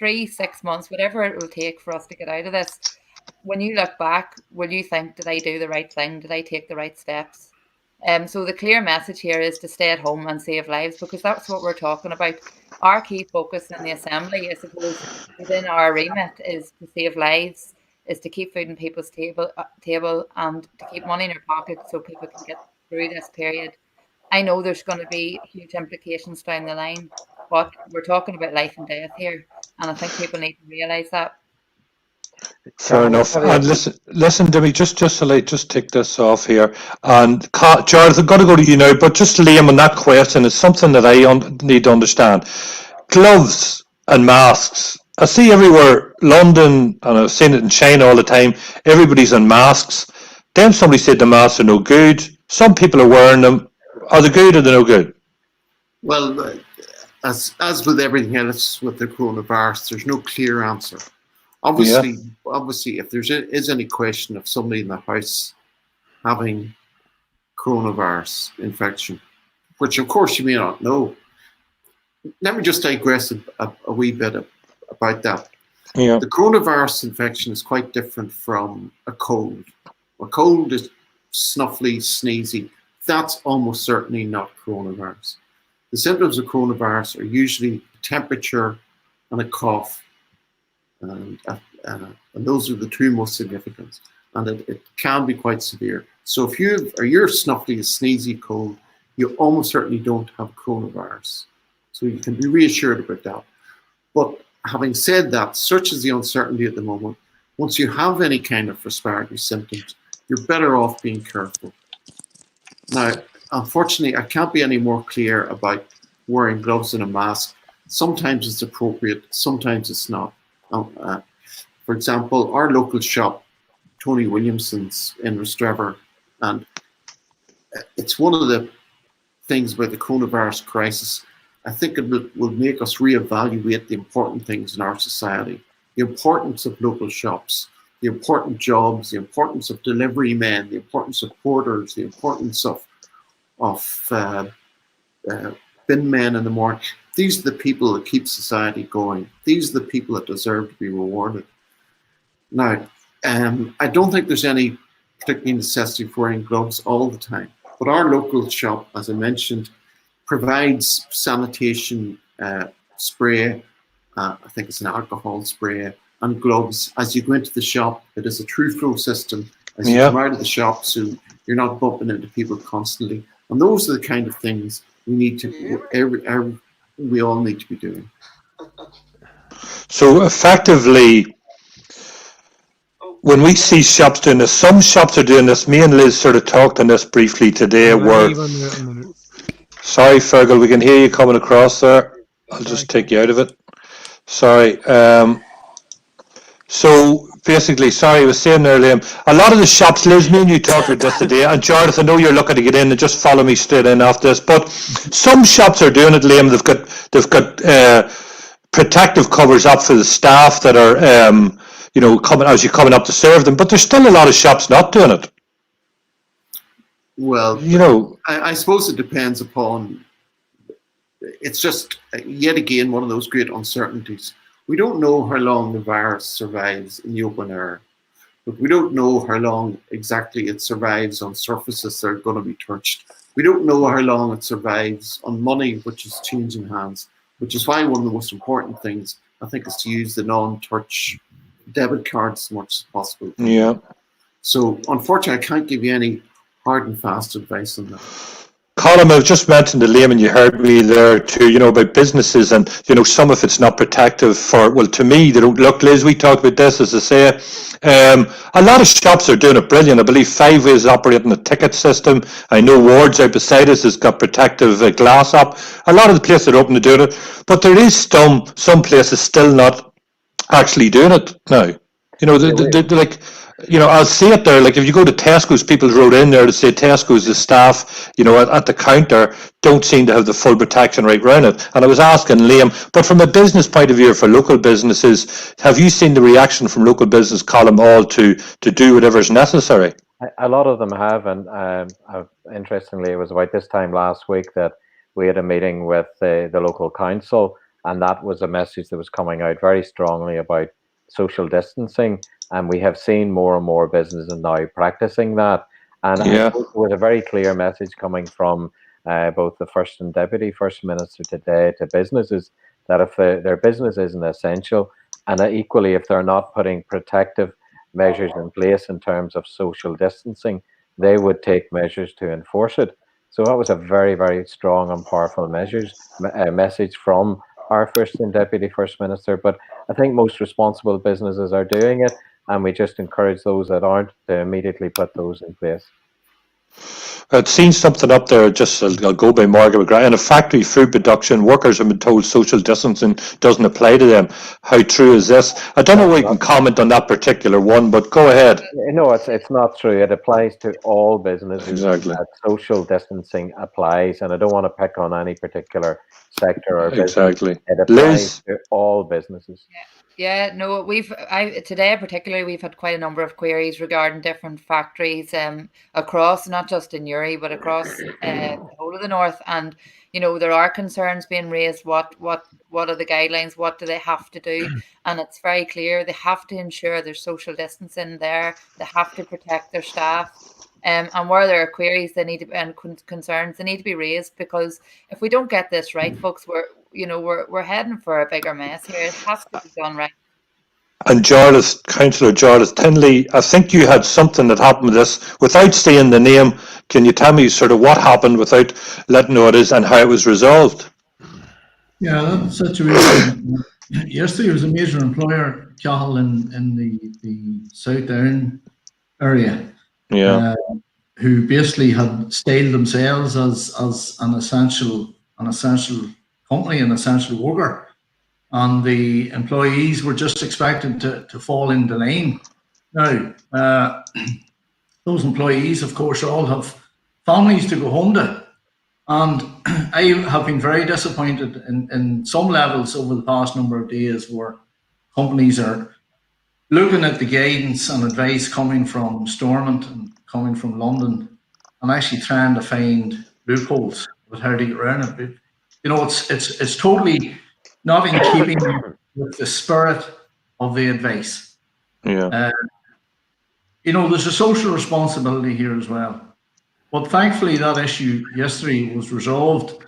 S2: 3-6 months, whatever it will take for us to get out of this, when you look back, will you think, did I do the right thing? Did I take the right steps? So the clear message here is to stay at home and save lives, because that's what we're talking about. Our key focus in the Assembly, I suppose, within our remit is to save lives, is to keep food on people's table and to keep money in their pocket so people can get through this period. I know there's going to be huge implications down the line, but we're talking about life and death here, and I think people need to realise that.
S1: Fair enough. And listen to me, just take this off here. And Jared, I've got to go to you now, but just Liam on that question is something that I need to understand. Gloves and masks. I see everywhere, London, and I've seen it in China all the time, everybody's in masks. Then somebody said the masks are no good. Some people are wearing them. Are they good or they're no good?
S5: Well, as with everything else with the coronavirus, there's no clear answer. Obviously, if there is any question of somebody in the house having coronavirus infection, which of course you may not know, let me just digress a wee bit about that.
S1: Yeah.
S5: The coronavirus infection is quite different from a cold. A cold is snuffly, sneezy. That's almost certainly not coronavirus. The symptoms of coronavirus are usually temperature and a cough. And those are the two most significant, and it can be quite severe. So if you're snuffly, a sneezy cold, you almost certainly don't have coronavirus. So you can be reassured about that. But having said that, such is the uncertainty at the moment, once you have any kind of respiratory symptoms, you're better off being careful. Now, unfortunately, I can't be any more clear about wearing gloves and a mask. Sometimes it's appropriate, sometimes it's not. For example, our local shop, Tony Williamson's in Rostrevor, and it's one of the things about the coronavirus crisis. I think it will make us reevaluate the important things in our society, the importance of local shops, the important jobs, the importance of delivery men, the importance of porters, the importance of bin men in the morning. These are the people that keep society going. These are the people that deserve to be rewarded. Now, I don't think there's any particular necessity for wearing gloves all the time, but our local shop, as I mentioned, provides sanitation spray, I think it's an alcohol spray, and gloves. As you go into the shop, it is a true flow system as you come out of the shop, so you're not bumping into people constantly. And those are the kind of things we need to, we all need to be doing. So effectively,
S1: when we see shops doing this, some shops are doing this. Me and Liz sort of talked on this briefly today. Where, sorry, Fergal, we can hear you coming across there. I'll just take you out of it. Sorry. So basically, sorry, I was saying there, Liam, a lot of the shops, Liz, me and you talked about this today, and Jarlath, I know you're looking to get in and just follow me straight in after this, but some shops are doing it, Liam. They've got protective covers up for the staff that are, coming up to serve them, but there's still a lot of shops not doing it.
S5: Well, I suppose it depends upon. It's just yet again one of those great uncertainties. We don't know how long the virus survives in the open air, but we don't know how long exactly it survives on surfaces that are going to be touched. We don't know how long it survives on money, which is changing hands, which is why one of the most important things, I think, is to use the non-touch debit cards as much as possible.
S1: Yeah.
S5: So, unfortunately, I can't give you any hard and fast advice on that.
S1: Colin, I've just mentioned to Liam, and you heard me there too, about businesses and, some of it's not protective for, well, to me, they don't look, Liz, we talked about this, as I say, a lot of shops are doing it brilliant. I believe Five Ways is operating a ticket system. I know Ward's out beside us has got protective glass up. A lot of the places are open to doing it, but there is some places still not actually doing it now. I'll see it there. Like if you go to Tesco's, people wrote in there to say Tesco's, the staff, at the counter don't seem to have the full protection right around it. And I was asking Liam, but from a business point of view for local businesses, have you seen the reaction from local business, Colin, all to do whatever is necessary?
S4: A lot of them have, and interestingly, it was about this time last week that we had a meeting with the local council, and that was a message that was coming out very strongly about social distancing. And we have seen more and more businesses now practicing that. And I think there was a very clear message coming from both the First and Deputy First Minister today to businesses that if their business isn't essential, and equally if they're not putting protective measures in place in terms of social distancing, they would take measures to enforce it. So that was a very, very strong and powerful message from our First and Deputy First Minister. But I think most responsible businesses are doing it, and we just encourage those that aren't to immediately put those in place.
S1: I'd seen something up there, I'll go by Margaret McGrath. In a factory food production, workers have been told social distancing doesn't apply to them. How true is this? I don't know if you can comment on that particular one, but go ahead.
S4: No, it's not true. It applies to all businesses.
S1: Exactly.
S4: Social distancing applies, and I don't want to pick on any particular sector or business.
S1: Exactly.
S4: It applies to all businesses.
S2: Yeah, no, today particularly, we've had quite a number of queries regarding different factories across, not just in Newry, but across the whole of the north. And, there are concerns being raised. What are the guidelines? What do they have to do? And it's very clear they have to ensure there's social distancing there. They have to protect their staff. And where there are queries, and concerns, they need to be raised, because if we don't get this right, folks, we're heading for a bigger mess here. It has to be done right.
S1: And Councillor Jarlath Tinley, I think you had something that happened with this. Without saying the name, can you tell me sort of what happened without letting know what it is and how it was resolved?
S3: Yeah, that situation. Yesterday was a major employer, Cahill, in the South Down area.
S1: Yeah.
S3: Who basically had styled themselves as an essential company, an essential worker, and the employees were just expected to fall into line. Now, those employees, of course, all have families to go home to, and I have been very disappointed in some levels over the past number of days where companies are looking at the guidance and advice coming from Stormont and coming from London and actually trying to find loopholes with how to get around it. It's totally not in keeping with the spirit of the advice.
S1: Yeah.
S3: There's a social responsibility here as well. But thankfully that issue yesterday was resolved.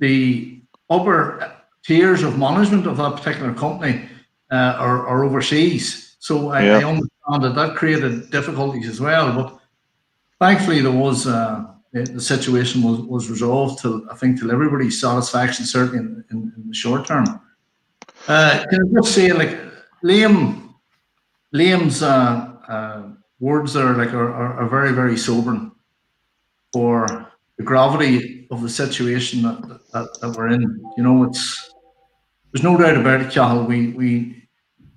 S3: The upper tiers of management of that particular company are overseas. So I understand that created difficulties as well. But thankfully there was the situation was resolved till everybody's satisfaction, certainly in the short term. Can I just say, Liam Liam's words there are very, very sobering for the gravity of the situation that we're in. You know, there's no doubt about it, Cathal. We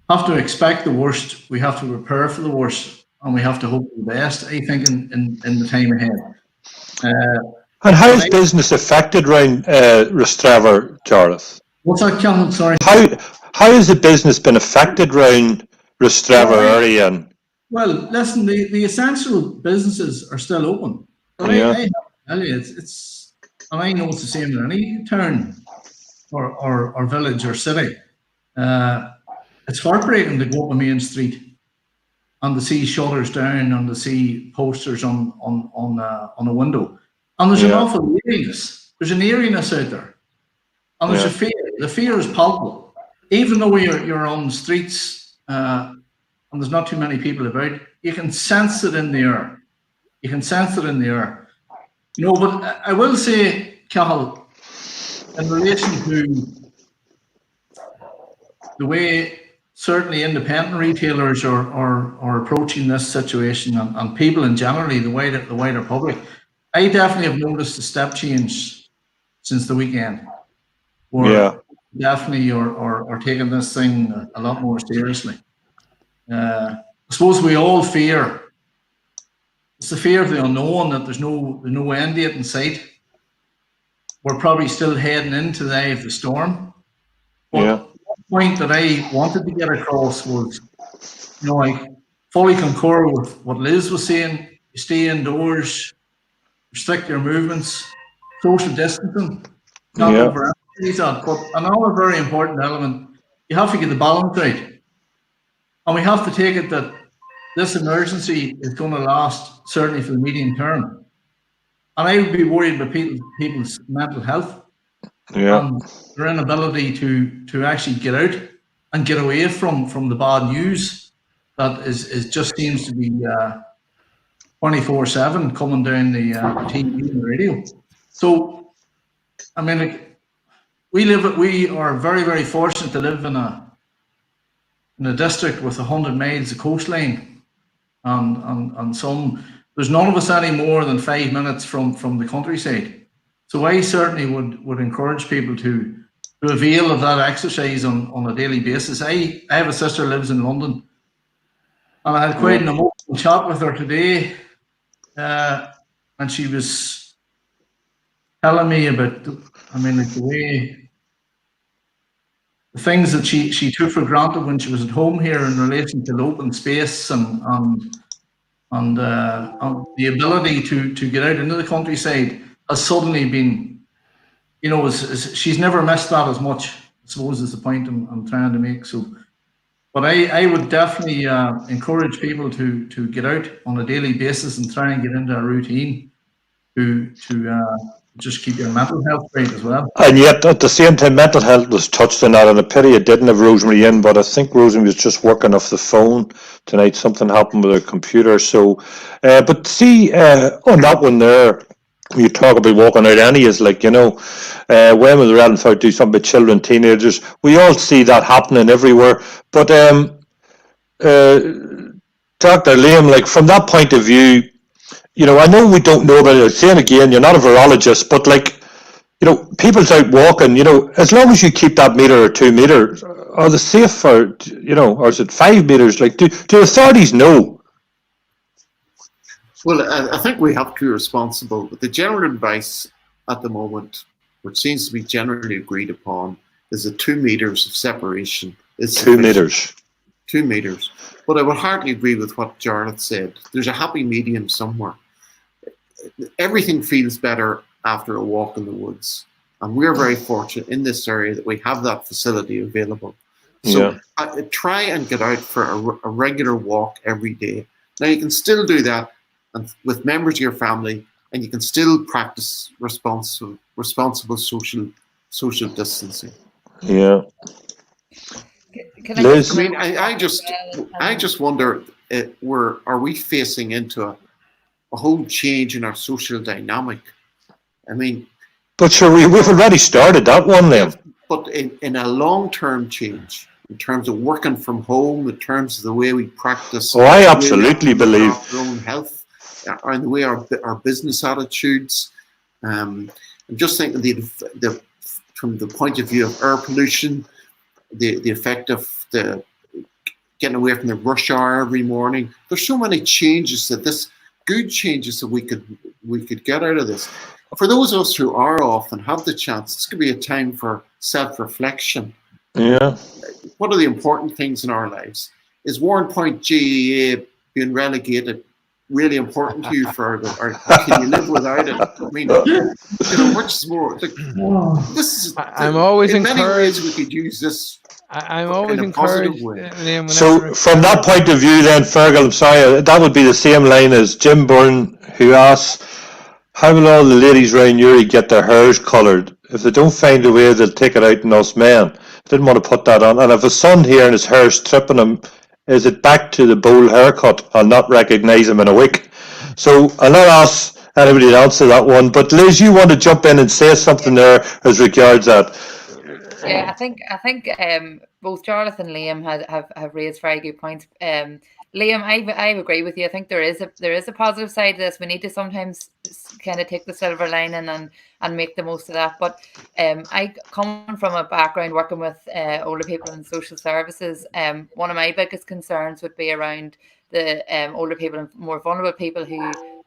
S3: have to expect the worst, we have to prepare for the worst, and we have to hope for the best, I think, in the time ahead.
S1: And how is business affected around Rostrevor, Jarlath?
S3: What's that, Cathal? Sorry.
S1: How has the business been affected around Rostrevor area? And
S3: well, listen, the essential businesses are still open. But
S1: yeah.
S3: I tell you, it's and I know it's the same in any town or village or city. It's heartbreaking to go up a main street and to see shutters down and to see posters on a window. And there's an awful eeriness. There's an eeriness out there. And there's a fear. The fear is palpable. Even though you're on the streets and there's not too many people about, you can sense it in the air. You can sense it in the air. You know, but I will say, Cathal, in relation to the way certainly independent retailers are approaching this situation and people in generally, the wider public, I definitely have noticed a step change since the weekend. Where definitely are taking this thing a lot more seriously. I suppose we all fear. It's the fear of the unknown, that there's no end date in sight. We're probably still heading into the eye of the storm. But the point that I wanted to get across was, you know, I fully concur with what Liz was saying. You stay indoors, restrict your movements, social distancing, not overemphasize that. But another very important element, you have to get the balance right. And we have to take it that this emergency is going to last certainly for the medium term. And I would be worried about people's mental health and their inability to actually get out and get away from the bad news that is just seems to be 24/7 coming down the TV and the radio. So, I mean, we are very, very fortunate to live in a district with 100 miles of coastline, and there's none of us any more than 5 minutes from the countryside. So I certainly would encourage people to avail of that exercise on a daily basis. I have a sister who lives in London, and I had quite an emotional chat with her today, and she was telling me about, the things that she took for granted when she was at home here in relation to open space and the ability to get out into the countryside has suddenly been, you know, she's never missed that as much, I suppose, is the point I'm trying to make. So, but I would definitely encourage people to get out on a daily basis and try and get into a routine to just keep your mental health right as well.
S1: And yet, at the same time, mental health was touched on that, and a pity it didn't have Rosemary in, but I think Rosemary was just working off the phone tonight. Something happened with her computer. So, but see, on that one there, you talk about walking out any is like, you know, when will the relevant folk do something about children, teenagers? We all see that happening everywhere. But Dr. Liam, like from that point of view, you know, I know we don't know about it. Saying again, you're not a virologist, but like, you know, people's out walking, you know, as long as you keep that metre or 2 metres, are they safe, or, you know, or is it 5 metres? Like, do authorities know?
S5: Well, I think we have to be responsible, but the general advice at the moment, which seems to be generally agreed upon, is that 2 metres of separation is
S1: 2 metres.
S5: 2 metres. But I would hardly agree with what Jarlath said. There's a happy medium somewhere. Everything feels better after a walk in the woods. And we're very fortunate in this area that we have that facility available. So try and get out for a regular walk every day. Now, you can still do that with members of your family, and you can still practice responsible social distancing.
S1: Yeah.
S5: Liz? I mean, I just wonder, are we facing into a whole change in our social dynamic? I mean,
S1: but sure, we've already started that one then.
S5: But in a long-term change, in terms of working from home, in terms of the way we practice.
S1: Oh, I absolutely believe
S5: our own health, and the way our business attitudes. I'm just thinking from the point of view of air pollution, the effect of the getting away from the rush hour every morning. There's so many changes good changes that we could get out of this. For those of us who are off and have the chance, this could be a time for self-reflection.
S1: Yeah.
S5: What are the important things in our lives? Is Warrenpoint GEA being relegated really important to you, Fergal, or can you live without it? I mean, much more. This is.
S7: I'm always
S5: in
S7: encouraged.
S5: many ways we could use this.
S7: I'm always
S5: in a positive
S7: encouraged.
S5: way.
S7: Liam,
S1: So from that point of view then, Fergal, I'm sorry, that would be the same line as Jim Byrne, who asks, how will all the ladies round Newry get their hairs coloured? If they don't find a way, they'll take it out on us men. I didn't want to put that on. And if a son here and his hair's tripping him, is it back to the bowl haircut? I'll not recognise him in a week. So I'll not ask anybody to answer that one. But Liz, you want to jump in and say something there as regards that?
S2: Yeah, I think both Jonathan and Liam have raised very good points. Liam, I agree with you. I think there is a positive side to this. We need to sometimes kind of take the silver lining and make the most of that. But I come from a background working with older people in social services. One of my biggest concerns would be around the older people and more vulnerable people who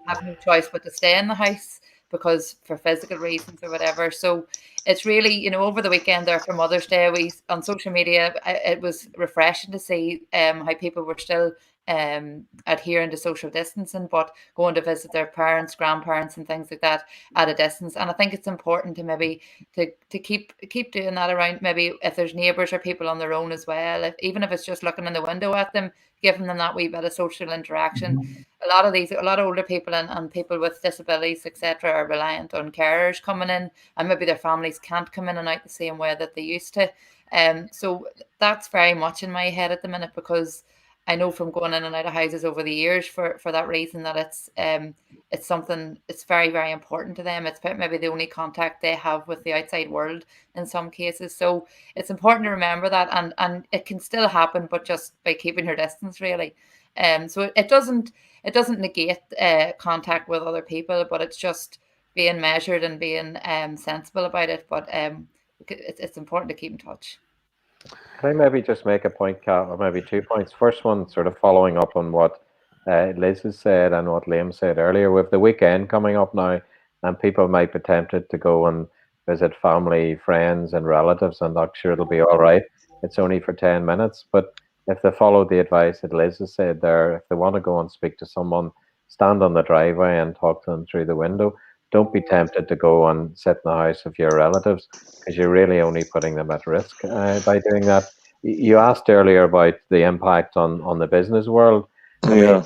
S2: have no choice but to stay in the house because for physical reasons or whatever. So it's really, over the weekend there for Mother's Day, on social media, it was refreshing to see how people were still adhering to social distancing, but going to visit their parents, grandparents and things like that at a distance. And I think it's important to maybe to keep doing that around, maybe if there's neighbours or people on their own as well, even if it's just looking in the window at them, giving them that wee bit of social interaction. A lot of older people and people with disabilities, etc., are reliant on carers coming in, and maybe their families can't come in and out the same way that they used to. So that's very much in my head at the minute, because I know from going in and out of houses over the years for that reason that it's something, it's very, very important to them. It's maybe the only contact they have with the outside world in some cases. So it's important to remember that, and it can still happen, but just by keeping your distance, really. So it doesn't negate contact with other people, but it's just being measured and being sensible about it. But it's important to keep in touch.
S4: Can I maybe just make a point, Kat, or maybe 2 points? First one, sort of following up on what Liz has said and what Liam said earlier. With the weekend coming up now, and people might be tempted to go and visit family, friends, and relatives, and I'm sure it'll be all right. It's only for 10 minutes, but if they follow the advice that Liz has said there, if they want to go and speak to someone, stand on the driveway and talk to them through the window. Don't be tempted to go and sit in the house of your relatives, because you're really only putting them at risk by doing that. You asked earlier about the impact on the business world. I mean,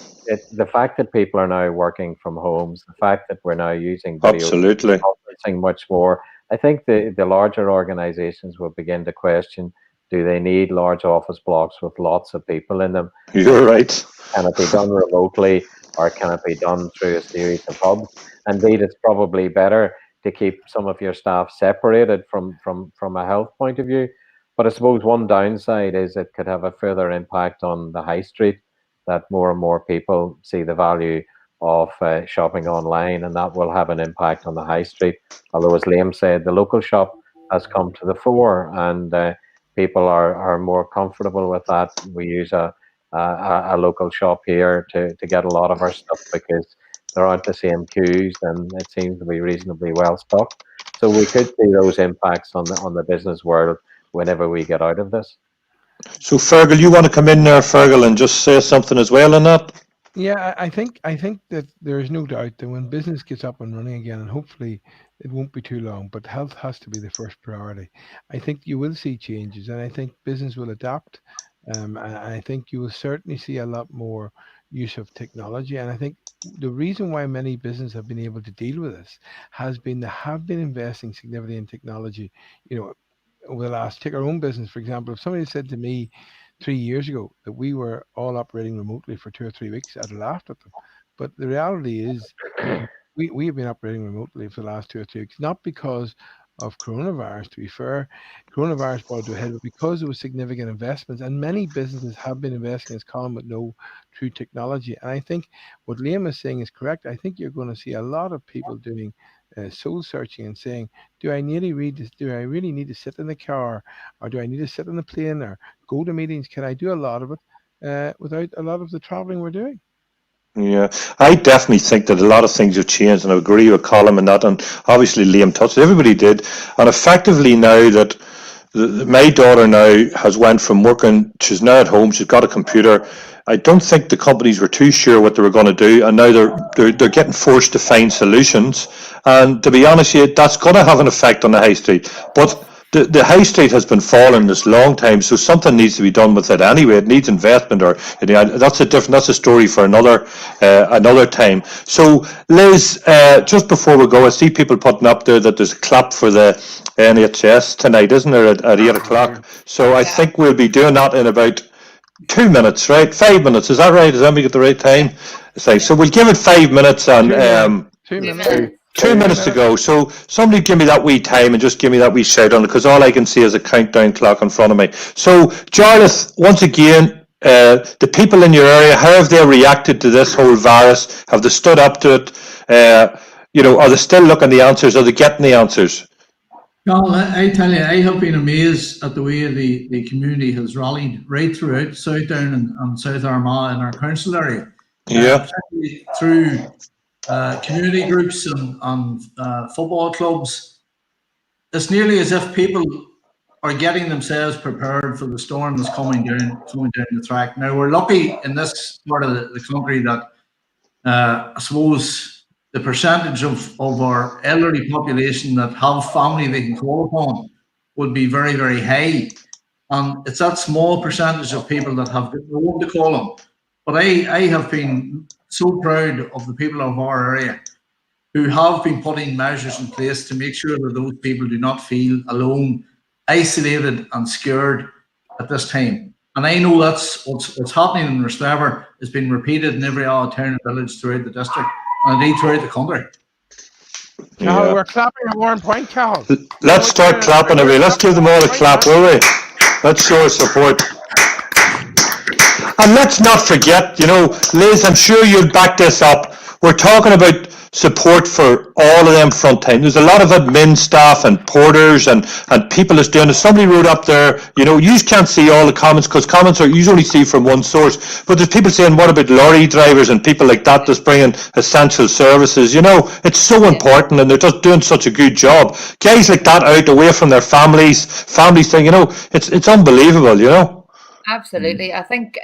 S4: the fact that people are now working from homes, the fact that we're now using video conferencing much more, I think the larger organizations will begin to question, do they need large office blocks with lots of people in them?
S1: You're right.
S4: Can it be done remotely, or can it be done through a series of hubs? Indeed, it's probably better to keep some of your staff separated from a health point of view. But I suppose one downside is it could have a further impact on the high street, that more and more people see the value of shopping online, and that will have an impact on the high street. Although, as Liam said, the local shop has come to the fore, and people are more comfortable with that. We use a local shop here to get a lot of our stuff, because there aren't the same queues, and it seems to be reasonably well stocked. So we could see those impacts on the business world whenever we get out of this.
S1: So Fergal, you want to come in there, Fergal, and just say something as well on that?
S7: Yeah, I think that there is no doubt that when business gets up and running again, and hopefully it won't be too long, but health has to be the first priority. I think you will see changes, and I think business will adapt. And I think you will certainly see a lot more use of technology. And I think the reason why many businesses have been able to deal with this has been they have been investing significantly in technology. Over the last, take our own business, for example. If somebody said to me 3 years ago that we were all operating remotely for 2 or 3 weeks, I'd have laughed at them. But the reality is, we have been operating remotely for the last 2 or 3 weeks, not because of coronavirus, to be fair. Coronavirus brought it to a head, but because there was significant investments, and many businesses have been investing, as Colin would know, through technology. And I think what Liam is saying is correct. I think you're going to see a lot of people doing soul searching and saying, do I really read this? Do I really need to sit in the car, or do I need to sit on the plane, or go to meetings? Can I do a lot of it without a lot of the traveling we're doing?
S1: Yeah, I definitely think that a lot of things have changed, and I agree with Colin and that, and obviously Liam touched it. Everybody did, and effectively now that my daughter now has went from working, she's now at home, she's got a computer. I don't think the companies were too sure what they were going to do, and now they're getting forced to find solutions. And to be honest, that's going to have an effect on the high street. But the high street has been falling this long time, so something needs to be done with it anyway. It needs investment, or that's a story for another time. So Liz, just before we go, I see people putting up there that there's a clap for the NHS tonight, isn't there, at 8:00? So I think we'll be doing that in about 2 minutes, right? 5 minutes, is that right? Is that we get the right time? So we'll give it 5 minutes, and
S7: 2 minutes.
S1: 2 minutes to go. So somebody give me that wee time and just give me that wee shout on it, because all I can see is a countdown clock in front of me. So Jarlath, once again, the people in your area, how have they reacted to this whole virus? Have they stood up to it? Are they still looking the answers? Are they getting the answers?
S3: Well, I tell you, I have been amazed at the way the community has rallied right throughout Southdown and South Armagh in our council area.
S1: Yeah.
S3: Through community groups and football clubs. It's nearly as if people are getting themselves prepared for the storm that's coming down the track. Now, we're lucky in this part of the country that I suppose the percentage of our elderly population that have family they can call upon would be very, very high. And it's that small percentage of people that have no one to call on. But I have been so proud of the people of our area who have been putting measures in place to make sure that those people do not feel alone, isolated and scared at this time. And I know that's what's happening in Roslevor is being repeated in every other town and village throughout the district and indeed throughout the country.
S7: Carol, we're clapping at one point, Carol.
S1: Let's start clapping, everybody. Let's give them all a clap, will we? Let's show our support. And let's not forget, Liz, I'm sure you'll back this up. We're talking about support for all of them front time. There's a lot of admin staff and porters and people that's doing it. Somebody wrote up there, you can't see all the comments because comments are you only see from one source. But there's people saying, what about lorry drivers and people like that that's bringing essential services? It's so important, and they're just doing such a good job. Guys like that out away from their families thing, it's unbelievable,
S2: Absolutely. I think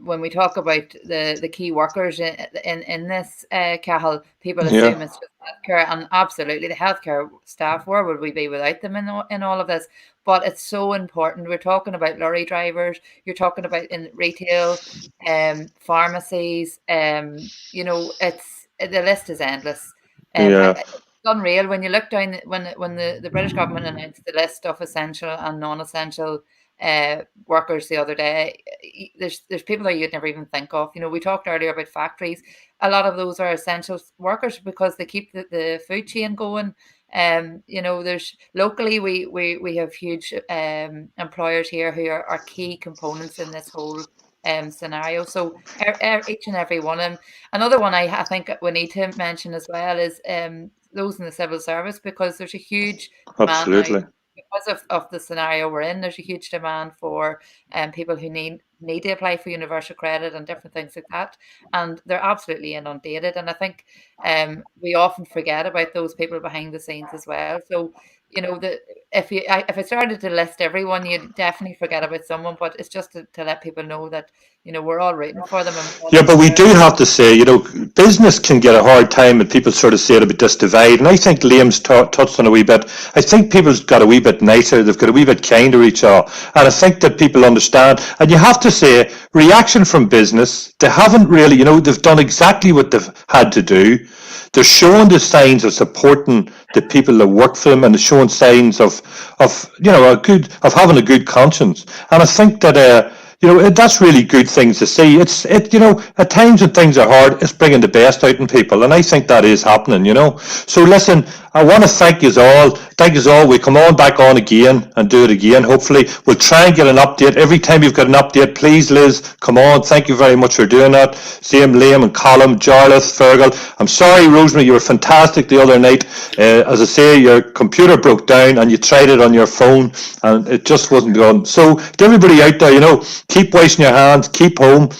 S2: when we talk about the key workers in this, Cathal, people assume it's just healthcare, and absolutely the healthcare staff, where would we be without them in all of this? But it's so important. We're talking about lorry drivers, you're talking about in retail, pharmacies, it's the list is endless. It's unreal when you look down when the British government announced the list of essential and non-essential workers the other day. There's people that you'd never even think of. We talked earlier about factories. A lot of those are essential workers because they keep the food chain going. There's locally we have huge employers here who are key components in this whole scenario. So each and every one. And another one I think we need to mention as well is those in the civil service, because there's a huge demand now. Because of the scenario we're in, there's a huge demand for people who need to apply for universal credit and different things like that, and they're absolutely inundated. And I think we often forget about those people behind the scenes as well. So if I started to list everyone, you'd definitely forget about someone. But it's just to let people know that we're all rooting for them.
S1: But we do have to say, business can get a hard time, and people sort of say it about this divide. And I think Liam's touched on a wee bit. I think people's got a wee bit nicer. They've got a wee bit kinder each other. And I think that people understand. And you have to say, reaction from business, they haven't really, they've done exactly what they've had to do. They're showing the signs of supporting the people that work for them, and they're showing signs of having a good conscience. And I think that that's really good things to see. At times when things are hard, it's bringing the best out in people, and I think that is happening. So listen, I want to thank you all. Thank you all. We come on back on again and do it again. Hopefully, we'll try and get an update. Every time you've got an update, please, Liz, come on. Thank you very much for doing that. Same Liam and Colin, Jarlath, Fergal. I'm sorry, Rosemary, you were fantastic the other night. As I say, your computer broke down and you tried it on your phone and it just wasn't going. So, to everybody out there, keep washing your hands, keep home.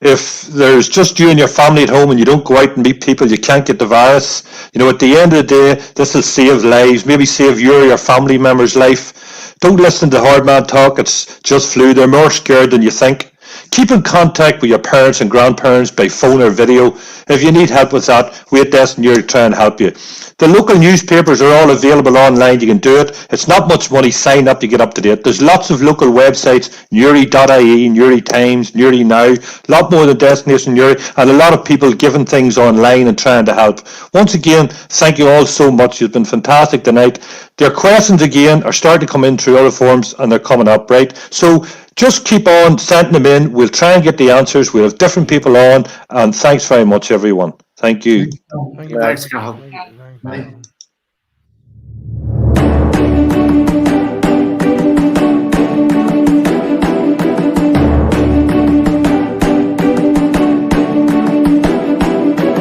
S1: If there's just you and your family at home and you don't go out and meet people, you can't get the virus. At the end of the day, this will save lives, maybe save your or your family member's life. Don't listen to hard man talk. It's just flu. They're more scared than you think. Keep in contact with your parents and grandparents by phone or video. If you need help with that, we at Destin Newry try and help you. The local newspapers are all available online. You can do it. It's not much money. Sign up to get up to date. There's lots of local websites, Newry.ie, Newry Times, Newry Now, a lot more than Destination Newry, and a lot of people giving things online and trying to help. Once again, thank you all so much. You've been fantastic tonight. Their questions again are starting to come in through other forms and they're coming up, right? So just keep on sending them in. We'll try and get the answers. We'll have different people on, and thanks very much, everyone. Thank you.
S7: Thank you.
S5: Thanks, Cathal.
S7: Thank you.
S3: Right.